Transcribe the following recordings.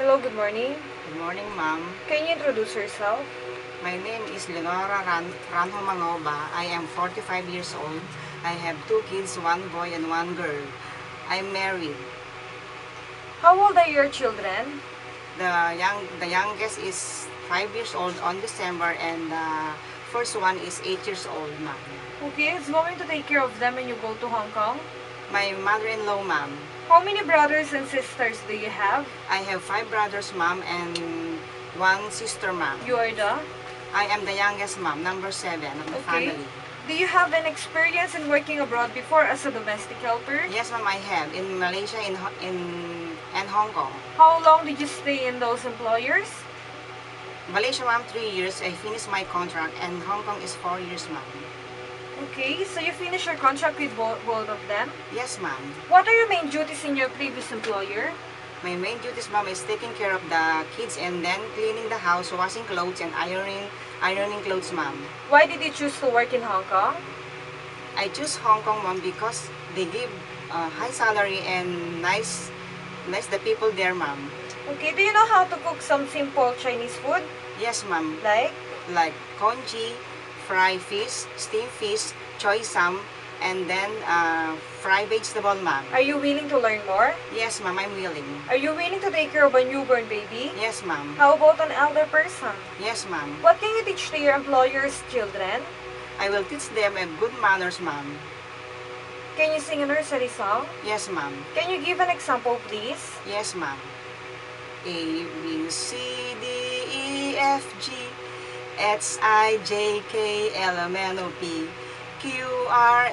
Hello, good morning. Good morning, ma'am. Can you introduce yourself? My name is Leonora Ranho Mangoba. I am 45 years old. I have two kids, one boy and one girl. I'm married. How old are your children? The youngest is 5 years old on December, and the first one is 8 years old, ma'am. Okay, who's going to take care of them when you go to Hong Kong? My mother-in-law, ma'am. How many brothers and sisters do you have? I have 5 brothers, ma'am, and one sister, ma'am. You are the? I am the youngest, ma'am, number 7 of the Okay. family. Do you have an experience in working abroad before as a domestic helper? Yes, ma'am, I have in Malaysia and Hong Kong. How long did you stay in those employers? Malaysia, ma'am, 3 years. I finished my contract, and Hong Kong is 4 years, ma'am. Okay, so you finished your contract with both of them? Yes, ma'am. What are your main duties in your previous employer? My main duties, ma'am, is taking care of the kids and then cleaning the house, washing clothes, and ironing clothes, ma'am. Why did you choose to work in Hong Kong? I choose Hong Kong, ma'am, because they give high salary and nice the people there, ma'am. Okay, do you know how to cook some simple Chinese food? Yes, ma'am. Like? Congee, fry fish, steam fish, choy sam, and then fry vegetable, ma'am. Are you willing to learn more? Yes, ma'am, I'm willing. Are you willing to take care of a newborn baby? Yes, ma'am. How about an elder person? Yes, ma'am. What can you teach to your employer's children? I will teach them good manners, ma'am. Can you sing a nursery song? Yes, ma'am. Can you give an example, please? Yes, ma'am. A, B, C, D, E, F, G, H, I, J, K, L, M, N, O, P, Q, R,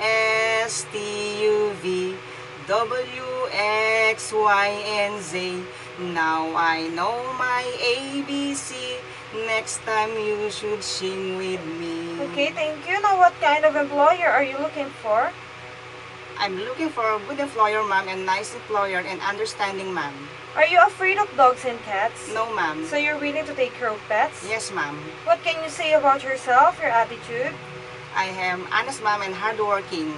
S, T, U, V, W, X, Y, and Z. Now I know my ABC. Next time you should sing with me. Okay, thank you. Now, what kind of employer are you looking for? I'm looking for a good employer, ma'am, and nice employer and understanding, ma'am. Are you afraid of dogs and cats? No, ma'am. So you're willing to take care of pets? Yes, ma'am. What can you say about yourself, your attitude? I am honest, ma'am, and hardworking.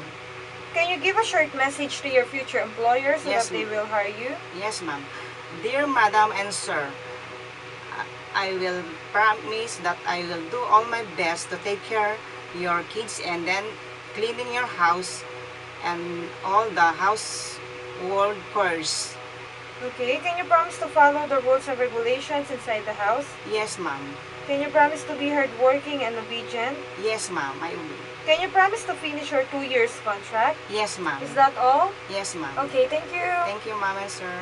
Can you give a short message to your future employers so Yes, that they ma'am. will hire you? Yes, ma'am. Dear Madam and Sir, I will promise that I will do all my best to take care your kids and then cleaning your house and all the household chores. Okay, can you promise to follow the rules and regulations inside the house? Yes, ma'am. Can you promise to be hardworking and obedient? Yes, ma'am. I will. Can you promise to finish your 2 years contract? Yes, ma'am. Is that all? Yes, ma'am. Okay, thank you. Thank you, ma'am and sir.